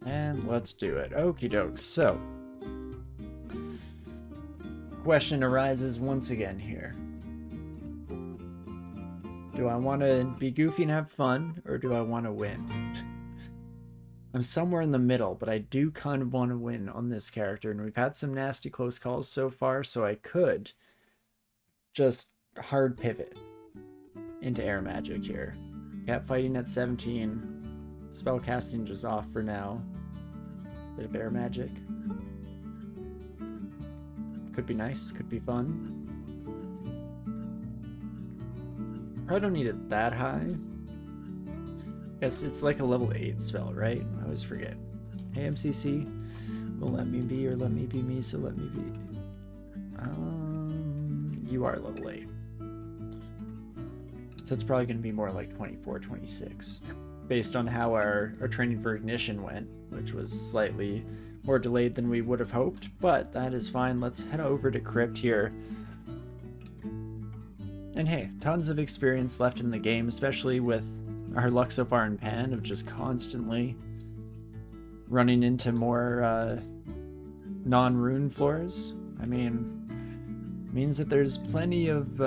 And let's do it. Okie doke. So, question arises once again here. Do I want to be goofy and have fun, or do I want to win? I'm somewhere in the middle, but I do kind of want to win on this character, and we've had some nasty close calls so far, so I could just hard pivot into air magic here. Cat fighting at 17, spell casting just off for now. Bit of air magic. Could be nice, could be fun. Probably don't need it that high. Guess it's like a level 8 spell, right? I always forget. Hey, MCC, will let me be or let me be me, so let me be. You are level 8. So it's probably going to be more like 24, 26. Based on how our training for Ignition went, which was slightly more delayed than we would have hoped, but that is fine. Let's head over to Crypt here. And hey, tons of experience left in the game, especially with our luck so far in Pan of just constantly running into more non-rune floors. I mean, means that there's plenty of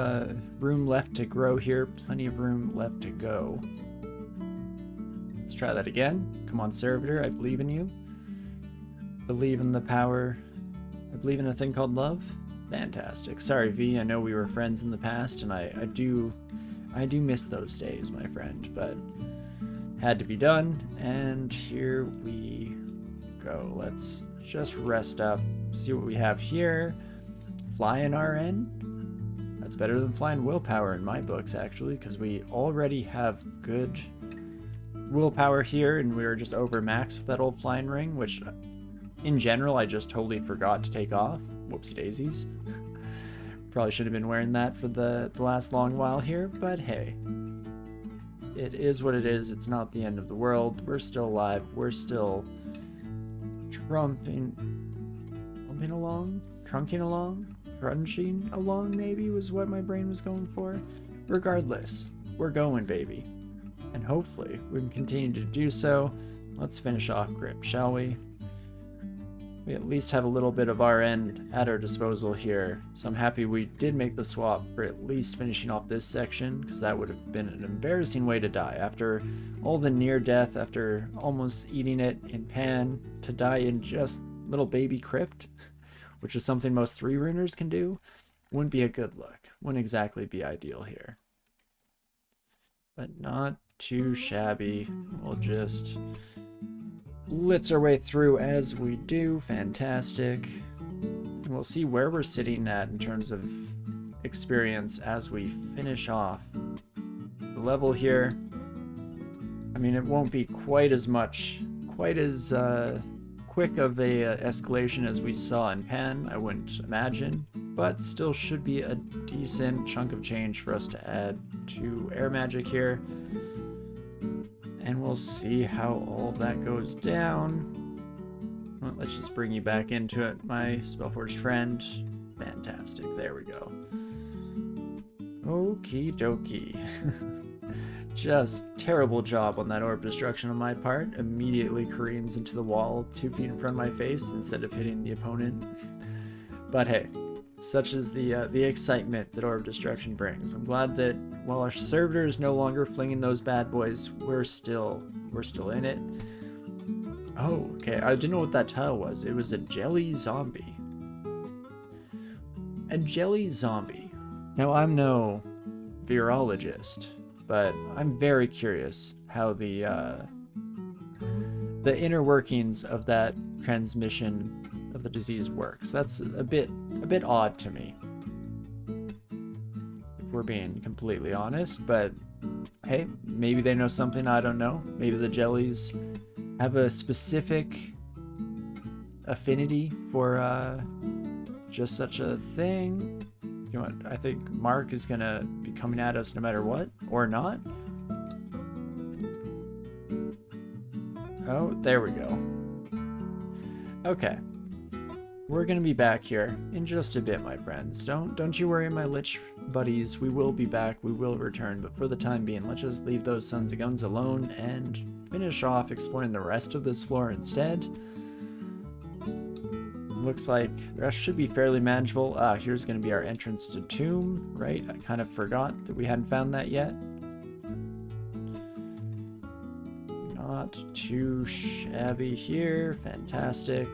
room left to grow here, plenty of room left to go. Let's try that again. Come on, Servitor, I believe in you. Believe in the power. I believe in a thing called love. Fantastic. Sorry, V, I know we were friends in the past, and I do miss those days, my friend, but had to be done, and here we go. Let's just rest up, see what we have here. Flying RN? That's better than flying willpower in my books, actually, because we already have good willpower here, and we were just over max with that old flying ring, which in general I just totally forgot to take off. Whoopsie daisies. Probably should have been wearing that for the last long while here, but hey. It is what it is. It's not the end of the world. We're still alive. We're still trunking along maybe was what my brain was going for. Regardless, we're going, baby. And hopefully we can continue to do so. Let's finish off Grip, shall we? We at least have a little bit of RN at our disposal here, so I'm happy we did make the swap for at least finishing off this section, because that would have been an embarrassing way to die. After all the near death, after almost eating it in Pan, to die in just little baby Crypt, which is something most 3-runers can do, wouldn't be a good look. Wouldn't exactly be ideal here. But not too shabby. We'll just blitz our way through as we do. Fantastic. And we'll see where we're sitting at in terms of experience as we finish off the level here. I mean, it won't be quite as quick of a escalation as we saw in Pan, I wouldn't imagine, but still should be a decent chunk of change for us to add to air magic here. And we'll see how all of that goes down. Well, let's just bring you back into it, my Spellforged friend. Fantastic. There we go. Okie dokie. Just terrible job on that orb destruction on my part. Immediately careens into the wall 2 feet in front of my face instead of hitting the opponent. But hey, such is the excitement that orb destruction brings. I'm glad that while our servitor is no longer flinging those bad boys, we're still in it. Oh, okay. I didn't know what that tile was. It was a jelly zombie. A jelly zombie. Now, I'm no virologist, but I'm very curious how the inner workings of that transmission of the disease works. That's a bit odd to me, if we're being completely honest, but hey, maybe they know something I don't know. Maybe the jellies have a specific affinity for just such a thing. You know what? I think Mark is gonna be coming at us no matter what, or not. Oh, there we go. Okay. we're gonna be back here in just a bit, my friends. Don't you worry, my lich buddies. We will be back. We will return. But for the time being, let's just leave those sons of guns alone and finish off exploring the rest of this floor instead. Looks like the rest should be fairly manageable. Here's going to be our entrance to Tomb, right? I kind of forgot that we hadn't found that yet. Not too shabby here. Fantastic.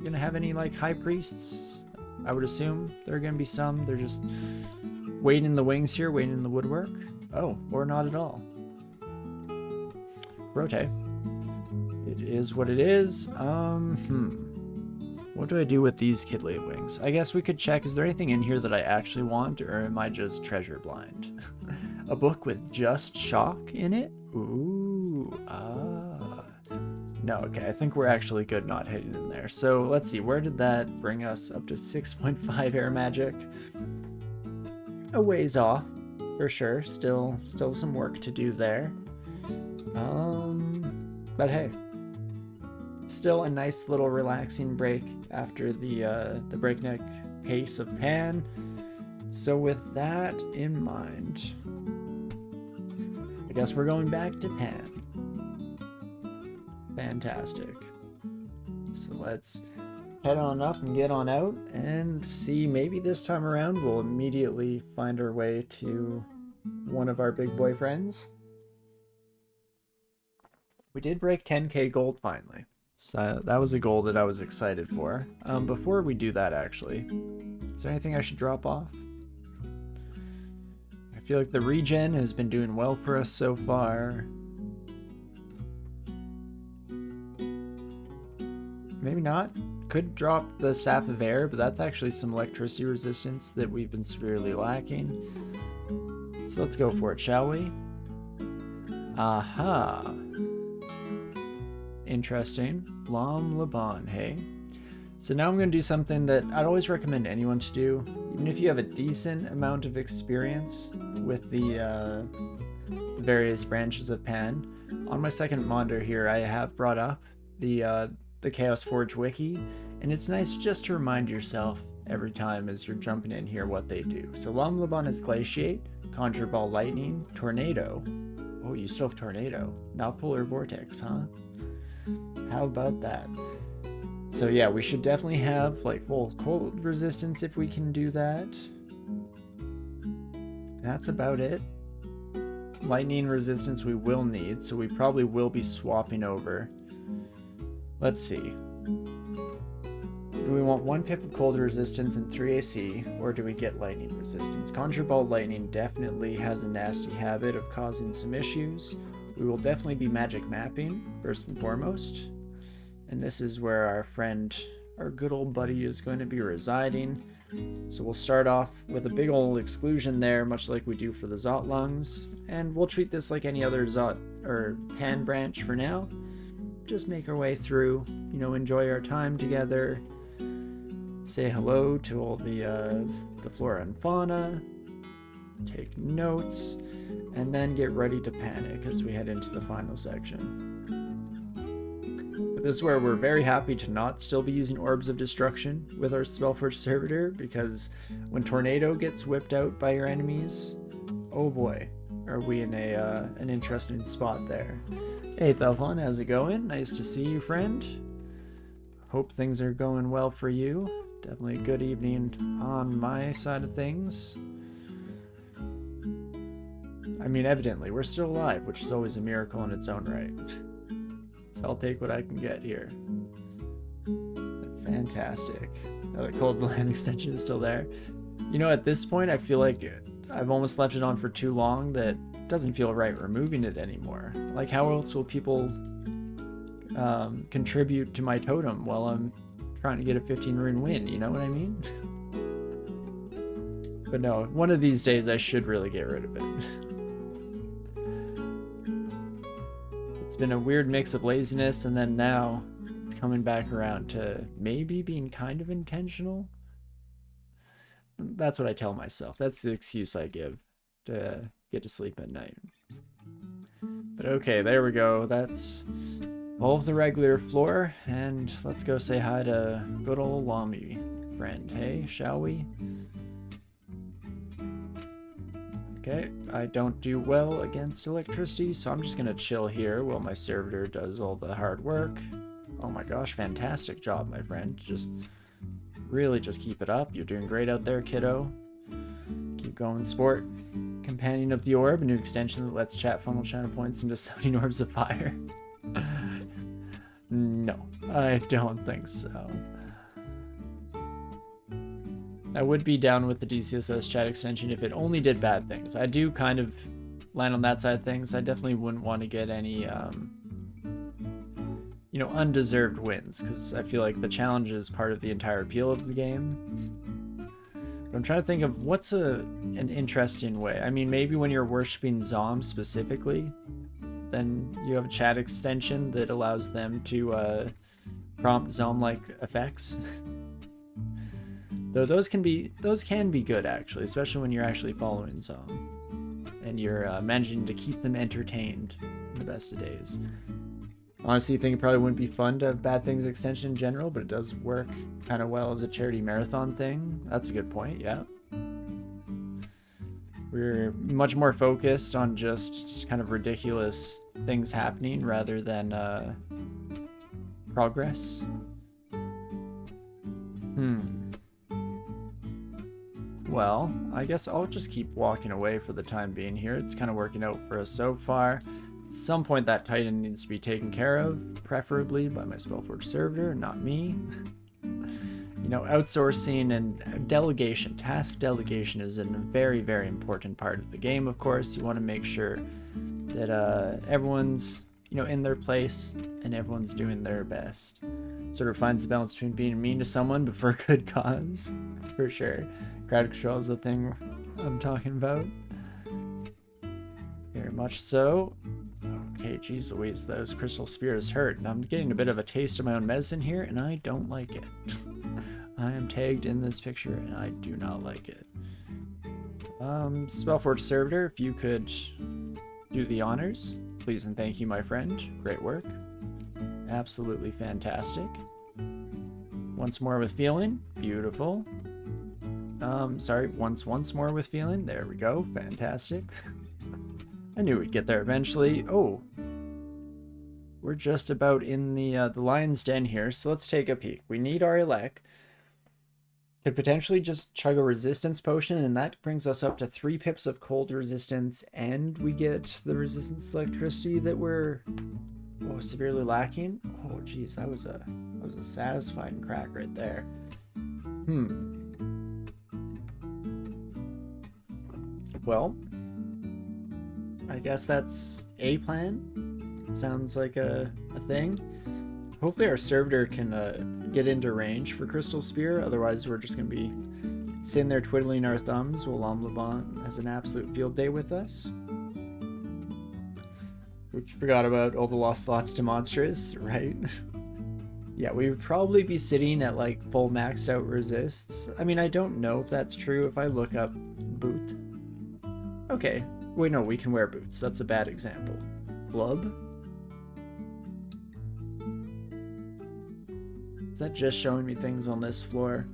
Gonna have any, like, high priests? I would assume there are going to be some. They're just waiting in the wings here, waiting in the woodwork. Oh, or not at all. Rote. It is what it is. What do I do with these kidley wings? I guess we could check, is there anything in here that I actually want, or am I just treasure blind? A book with just chalk in it? Ooh, No, okay, I think we're actually good not hitting in there. So let's see, where did that bring us? Up to 6.5 air magic. A ways off, for sure. Still some work to do there. But hey. Still a nice little relaxing break after the breakneck pace of Pan. So with that in mind, I guess we're going back to Pan. Fantastic. So let's head on up and get on out and see, maybe this time around we'll immediately find our way to one of our big boyfriends. We did break 10k gold finally. So that was a goal that I was excited for. Before we do that, actually, is there anything I should drop off? I feel like the regen has been doing well for us so far. Maybe not. Could drop the Staff of Air, but that's actually some electricity resistance that we've been severely lacking. So let's go for it, shall we? Aha. Interesting. Lam Laban, hey? So now I'm going to do something that I'd always recommend anyone to do, even if you have a decent amount of experience with the various branches of Pan. On my second monitor here, I have brought up the Chaos Forge wiki, and it's nice just to remind yourself every time as you're jumping in here what they do. So Lam Laban is Glaciate, Conjure Ball Lightning, Tornado. Oh, you still have Tornado. Not Polar Vortex, huh? How about that? So yeah, we should definitely have like full cold resistance if we can do that. That's about it. Lightning resistance we will need, so we probably will be swapping over. Let's see. Do we want 1 pip of cold resistance and 3 AC, or do we get lightning resistance? Conjure Ball Lightning definitely has a nasty habit of causing some issues. We will definitely be magic mapping, first and foremost. And this is where our friend, our good old buddy, is going to be residing. So we'll start off with a big old exclusion there, much like we do for the Zot lungs. And we'll treat this like any other Zot or Pan branch for now. Just make our way through, you know, enjoy our time together. Say hello to all the flora and fauna. Take notes. And then get ready to panic as we head into the final section. But this is where we're very happy to not still be using Orbs of Destruction with our Spellforge Servitor, because when Tornado gets whipped out by your enemies, oh boy, are we in an interesting spot there. Hey Thelfon, how's it going? Nice to see you, friend. Hope things are going well for you. Definitely a good evening on my side of things. I mean, evidently, we're still alive, which is always a miracle in its own right. So I'll take what I can get here. Fantastic. Oh, the cold land extension is still there. You know, at this point, I feel like I've almost left it on for too long that it doesn't feel right removing it anymore. Like, how else will people contribute to my totem while I'm trying to get a 15 rune win, you know what I mean? But no, one of these days I should really get rid of it. It's been a weird mix of laziness, and then now it's coming back around to maybe being kind of intentional. That's what I tell myself. That's the excuse I give to get to sleep at night. But okay, there we go. That's all of the regular floor, and let's go say hi to good old Lamy friend, hey, shall we? Okay, I don't do well against electricity, so I'm just gonna chill here while my servitor does all the hard work. Oh my gosh, fantastic job, my friend. Just really just keep it up. You're doing great out there, kiddo. Keep going, sport. Companion of the Orb, a new extension that lets chat funnel channel points into summoning orbs of fire. No, I don't think so. I would be down with the DCSS chat extension if it only did bad things. I do kind of land on that side of things. I definitely wouldn't want to get any, you know, undeserved wins, because I feel like the challenge is part of the entire appeal of the game. But I'm trying to think of what's an interesting way. I mean, maybe when you're worshipping Zom specifically, then you have a chat extension that allows them to prompt Zom-like effects. Though those can be good, actually, especially when you're actually following Zom and you're managing to keep them entertained in the best of days. Honestly, I think it probably wouldn't be fun to have Bad Things extension in general, but it does work kind of well as a charity marathon thing. That's a good point, yeah. We're much more focused on just kind of ridiculous things happening rather than progress. Well, I guess I'll just keep walking away for the time being here. It's kind of working out for us so far. At some point that Titan needs to be taken care of, preferably by my Spellforge servitor, not me. You know, outsourcing and delegation, task delegation is a very, very important part of the game, of course. You want to make sure that everyone's, you know, in their place and everyone's doing their best. Sort of finds the balance between being mean to someone but for a good cause, for sure. Crowd control is the thing I'm talking about. Very much so. Okay, geez Louise, those crystal spears hurt, and I'm getting a bit of a taste of my own medicine here, and I don't like it. I am tagged in this picture, and I do not like it. Spellforge Servitor, if you could do the honors, please and thank you, my friend. Great work. Absolutely fantastic. Once more with feeling. Beautiful. Sorry, once more with feeling. There we go. Fantastic. I knew we'd get there eventually. Oh, we're just about in the lion's den here, so let's take a peek. We need our elect. Could potentially just chug a resistance potion, and that brings us up to 3 pips of cold resistance, and we get the resistance to electricity that we're severely lacking. Oh, geez, that was a satisfying crack right there. Well, I guess that's a plan. It sounds like a thing. Hopefully our servitor can get into range for Crystal Spear, otherwise we're just going to be sitting there twiddling our thumbs while Omlabon has an absolute field day with us. We forgot about all the lost slots to monstrous, right? Yeah, we would probably be sitting at like full maxed out resists. I mean, I don't know if that's true if I look up boot. Okay, wait, no, we can wear boots. That's a bad example. Glove? Is that just showing me things on this floor?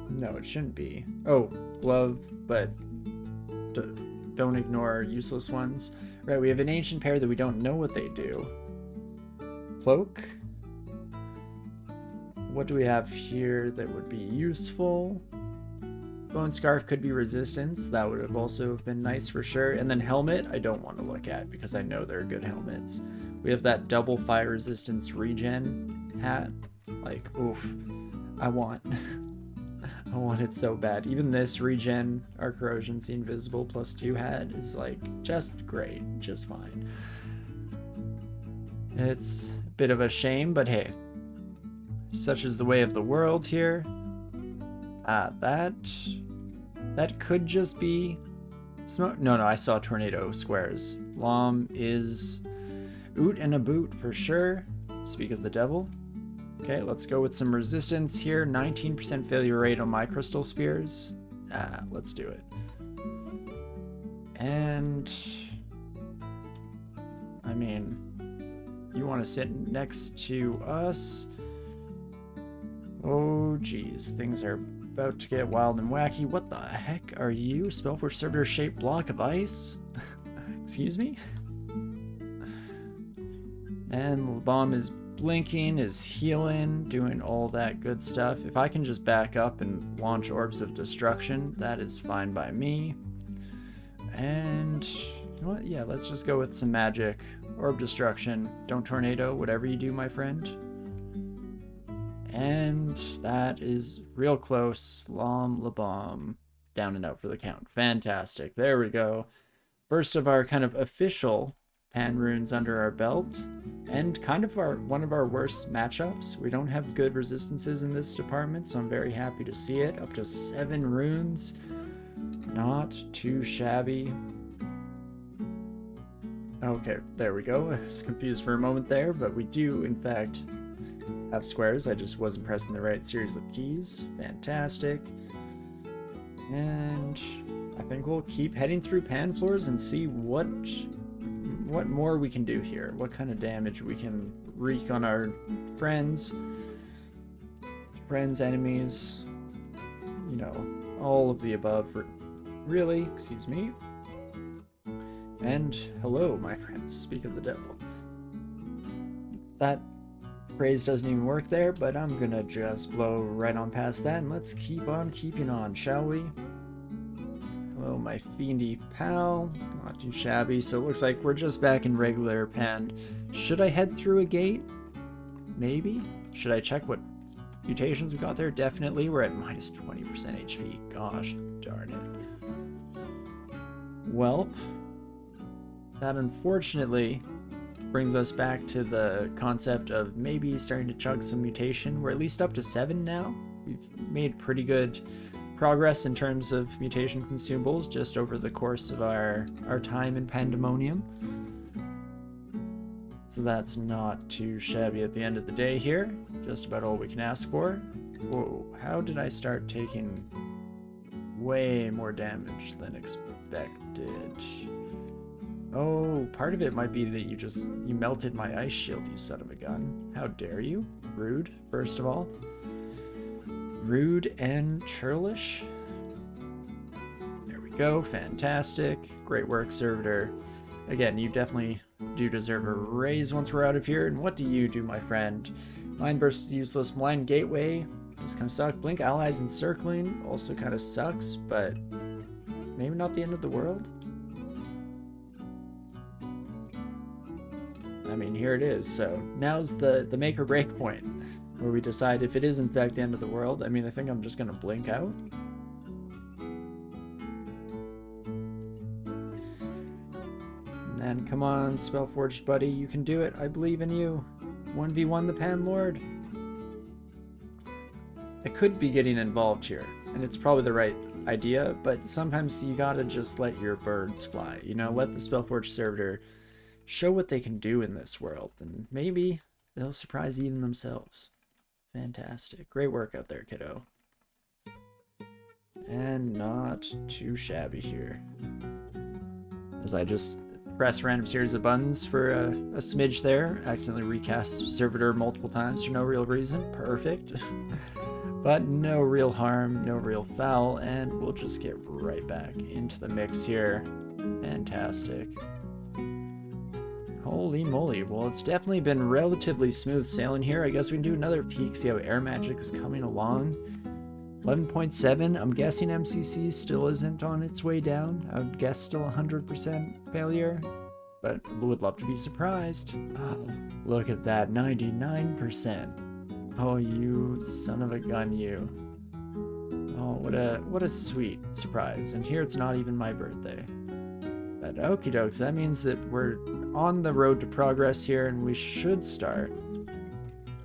No, it shouldn't be. Oh, glove, but don't ignore useless ones. Right, we have an ancient pair that we don't know what they do. Cloak. What do we have here that would be useful? Bone Scarf could be resistance. That would have also been nice for sure. And then helmet, I don't want to look at because I know they're good helmets. We have that double fire resistance regen hat. Like, oof. I want it so bad. Even this regen, our corrosion, see invisible +2 hat is like just great, just fine. It's a bit of a shame, but hey, such is the way of the world here. That could just be smoke. No, I saw tornado squares. Lom is oot and a boot for sure. Speak of the devil. Okay, let's go with some resistance here. 19% failure rate on my crystal spears. Let's do it. And I mean, You want to sit next to us? Oh, geez. Things are about to get wild and wacky. What the heck are you? Spellforge servitor-shaped block of ice? Excuse me? And the bomb is blinking, is healing, doing all that good stuff. If I can just back up and launch Orbs of Destruction, that is fine by me. And you know what? Yeah, let's just go with some magic. Orb Destruction. Don't tornado, whatever you do, my friend. And that is real close. Lom la bomb. Down and out for the count. Fantastic. There we go. First of our kind of official pan runes under our belt. And kind of one of our worst matchups. We don't have good resistances in this department, so I'm very happy to see it. Up to 7 runes. Not too shabby. Okay, there we go. I was confused for a moment there, but we do, in fact, have squares. I just wasn't pressing the right series of keys. Fantastic. And I think we'll keep heading through pan floors and see what more we can do here. What kind of damage we can wreak on our friends, enemies, you know, all of the above. Really, excuse me. And hello, my friends. Speak of the devil. That phrase doesn't even work there, but I'm gonna just blow right on past that, and let's keep on keeping on, shall we? Hello, my fiendy pal. Not too shabby. So it looks like we're just back in regular pan. Should I head through a gate? Maybe? Should I check what mutations we got there? Definitely. We're at minus 20% HP. Gosh darn it. Welp. That unfortunately brings us back to the concept of maybe starting to chug some mutation. We're at least up to 7 now. We've made pretty good progress in terms of mutation consumables just over the course of our time in Pandemonium. So that's not too shabby at the end of the day here. Just about all we can ask for. Whoa, how did I start taking way more damage than expected? Oh, part of it might be that you melted my ice shield, you son of a gun. How dare you? Rude, first of all. Rude and churlish. There we go, fantastic. Great work, Servitor. Again, you definitely do deserve a raise once we're out of here. And what do you do, my friend? Mind Burst is useless. Blind Gateway does kind of suck. Blink Allies Encircling also kind of sucks, but maybe not the end of the world. I mean, here it is. So now's the make or break point where we decide if it is in fact the end of the world. I mean, I think I'm just going to blink out. And then, come on, Spellforged buddy, you can do it. I believe in you. 1v1 the Pan Lord. I could be getting involved here, and it's probably the right idea, but sometimes you gotta just let your birds fly. You know, let the Spellforged Servitor show what they can do in this world, and maybe they'll surprise even themselves. Fantastic. Great work out there, kiddo. And not too shabby here. As I just press random series of buttons for a smidge there. Accidentally recast Servitor multiple times for no real reason. Perfect. But no real harm, no real foul, and we'll just get right back into the mix here. Fantastic. Holy moly, well, it's definitely been relatively smooth sailing here. I guess we can do another peek, see how air magic is coming along. 11.7, I'm guessing MCC still isn't on its way down. I would guess still 100% failure, but would love to be surprised. Oh, look at that, 99%. Oh, you son of a gun, you. Oh, what a sweet surprise. And here it's not even my birthday. But okie dokes, that means that we're on the road to progress here, and we should start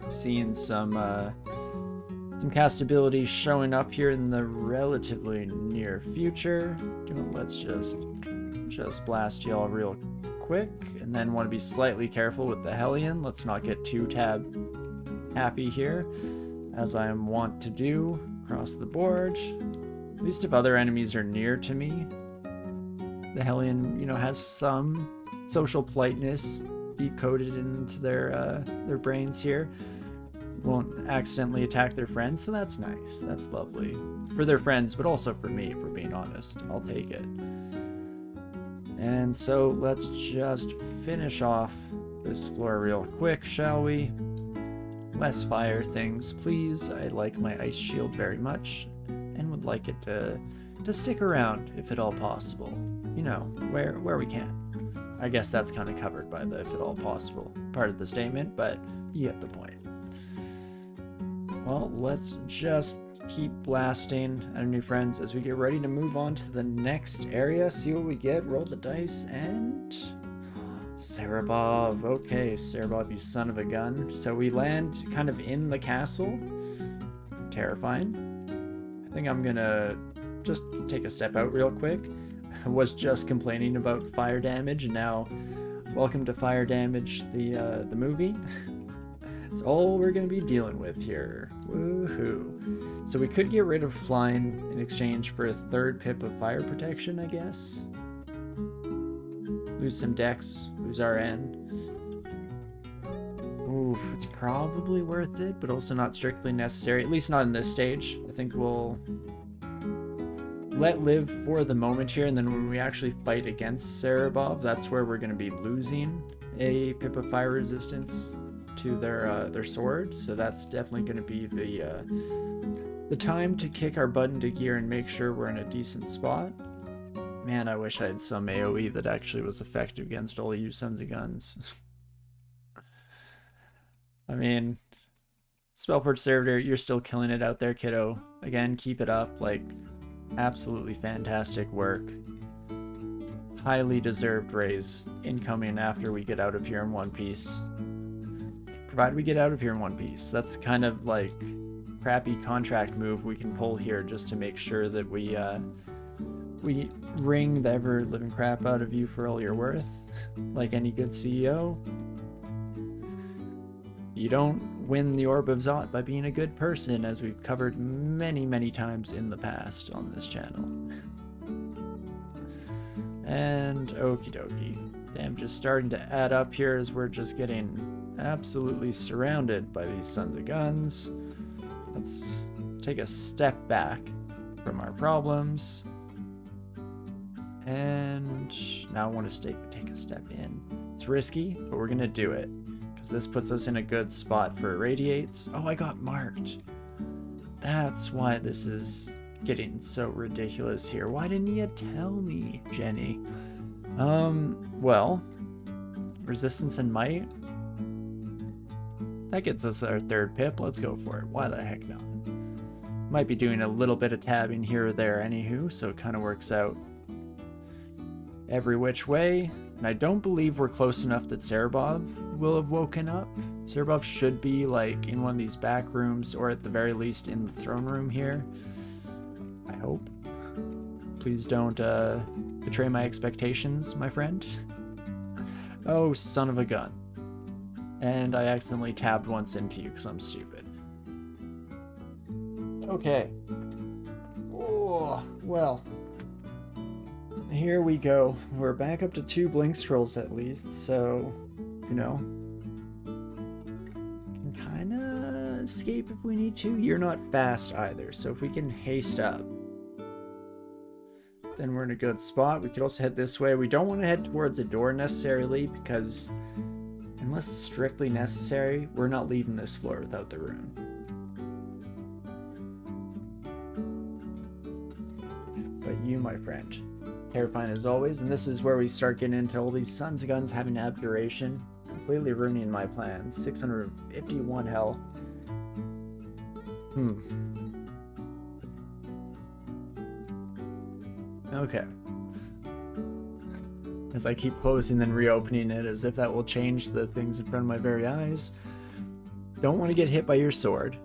seeing some castability showing up here in the relatively near future. Let's just blast y'all real quick, and then want to be slightly careful with the Hellion. Let's not get too happy here, as I am wont to do across the board. At least if other enemies are near to me. The Hellion, you know, has some social politeness deep coded into their brains here. Won't accidentally attack their friends, so that's nice. That's lovely. For their friends, but also for me, if we're being honest. I'll take it. And so let's just finish off this floor real quick, shall we? Less fire things, please. I like my ice shield very much, and would like it to stick around if at all possible. You know, where we can. I guess that's kind of covered by the if at all possible part of the statement, but you get the point. Well, let's just keep blasting at our new friends as we get ready to move on to the next area, see what we get, roll the dice, and... Serabov. Okay, Serabov, you son of a gun. So we land kind of in the castle. Terrifying. I think I'm gonna just take a step out real quick. I was just complaining about fire damage, and now welcome to fire damage, the movie. It's all we're going to be dealing with here. Woohoo. So we could get rid of flying in exchange for a third pip of fire protection, I guess. Lose some dex, lose our end. Oof, it's probably worth it, but also not strictly necessary, at least not in this stage. I think we'll let live for the moment here, and then when we actually fight against Serabov, that's where we're going to be losing a pip of fire resistance to their sword, so that's definitely going to be the time to kick our butt into gear and make sure we're in a decent spot. Man, I wish I had some AoE that actually was effective against all of you sons of guns. I mean, Spellport Servitor, you're still killing it out there, kiddo. Again, keep it up. Like, absolutely fantastic work. Highly deserved raise incoming after we get out of here in one piece. Provided we get out of here in one piece. That's kind of like crappy contract move we can pull here just to make sure that we wring the ever-living crap out of you for all you're worth, like any good CEO. You don't win the Orb of Zot by being a good person, as we've covered many, many times in the past on this channel. And okie dokie. Damn, just starting to add up here as we're just getting absolutely surrounded by these sons of guns. Let's take a step back from our problems. And now I want to take a step in. It's risky, but we're going to do it, because this puts us in a good spot for irradiates. Oh, I got marked. That's why this is getting so ridiculous here. Why didn't you tell me, Jenny? Well, resistance and might. That gets us our third pip. Let's go for it. Why the heck not? Might be doing a little bit of tabbing here or there anywho, so it kind of works out every which way. And I don't believe we're close enough that Serabov will have woken up. Serabov should be like in one of these back rooms, or at the very least in the throne room here. I hope. Please don't betray my expectations, my friend. Oh, son of a gun. And I accidentally tabbed once into you because I'm stupid. Okay. Oh, well. Here we go. We're back up to 2 blink scrolls at least, so, you know, can kind of escape if we need to. You're not fast either, so if we can haste up, then we're in a good spot. We could also head this way. We don't want to head towards a door necessarily, because unless strictly necessary, we're not leaving this floor without the rune. But you, my friend, terrifying as always, and this is where we start getting into all these sons of guns having abjuration, completely ruining my plans. 651 health. Okay. As I keep closing then reopening it as if that will change the things in front of my very eyes. Don't want to get hit by your sword.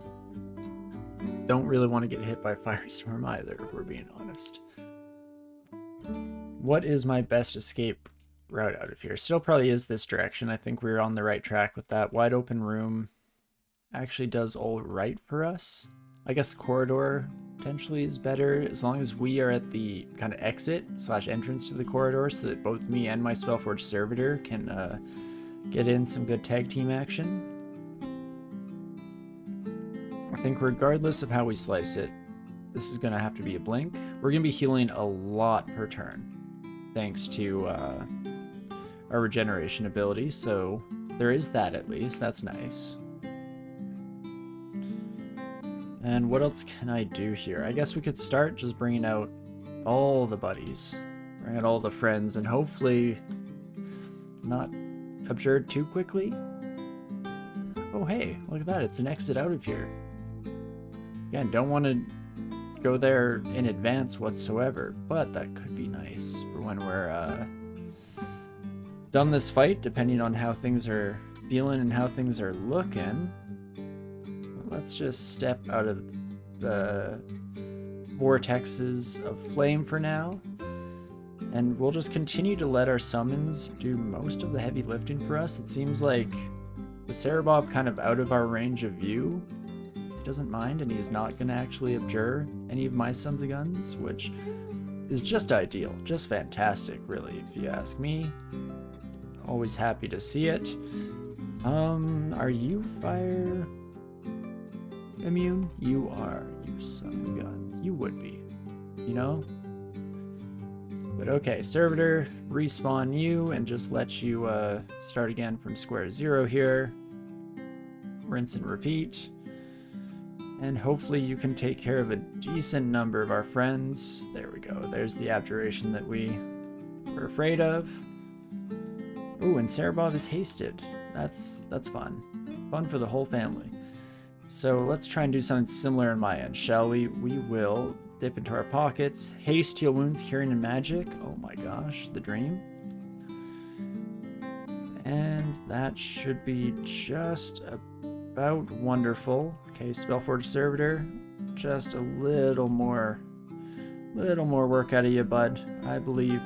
Don't really want to get hit by Firestorm either, if we're being honest. What is my best escape route out of here? Still probably is this direction. I think we're on the right track with that. Wide open room actually does all right for us. I guess corridor potentially is better, as long as we are at the kind of exit / entrance to the corridor, so that both me and my Spellforge Servitor can get in some good tag team action. I think regardless of how we slice it, this is going to have to be a blink. We're going to be healing a lot per turn, thanks to our regeneration ability, so there is that at least. That's nice. And what else can I do here? I guess we could start just bringing out all the buddies, bring out all the friends, and hopefully not abjured too quickly. Oh hey, look at that, it's an exit out of here. Again, don't want to go there in advance whatsoever, but that could be nice for when we're done this fight, depending on how things are feeling and how things are looking. Let's just step out of the vortexes of flame for now, and we'll just continue to let our summons do most of the heavy lifting for us. It seems like with Cerebov kind of out of our range of view, he doesn't mind, and he's not going to actually abjure any of my Sons of Guns, which is just ideal, just fantastic, really, if you ask me. Always happy to see it. Are you fire immune? You are, you son of a gun. You would be, you know? But okay, Servitor, respawn you and just let you start again from square zero here. Rinse and repeat. And hopefully you can take care of a decent number of our friends. There we go. There's the abjuration that we were afraid of. Ooh, and Cerebov is hasted. That's fun. Fun for the whole family. So let's try and do something similar on my end, shall we? We will dip into our pockets. Haste, heal wounds, curing, and magic. Oh my gosh, the dream. And that should be just about wonderful. Okay, Spellforge Servitor. Just a little more work out of you, bud. I believe.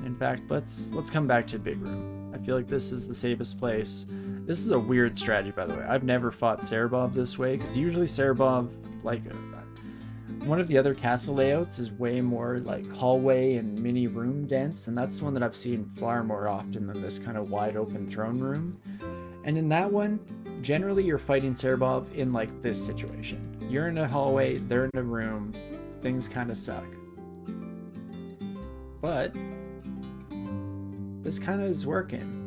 In fact, let's come back to Big Room. I feel like this is the safest place. This is a weird strategy, by the way. I've never fought Cerebov this way, because usually Cerebov, like, one of the other castle layouts is way more like hallway and mini room dense, and that's the one that I've seen far more often than this kind of wide open throne room. And in that one, generally you're fighting Cerebov in like this situation. You're in a hallway, they're in a room, things kind of suck. But this kind of is working.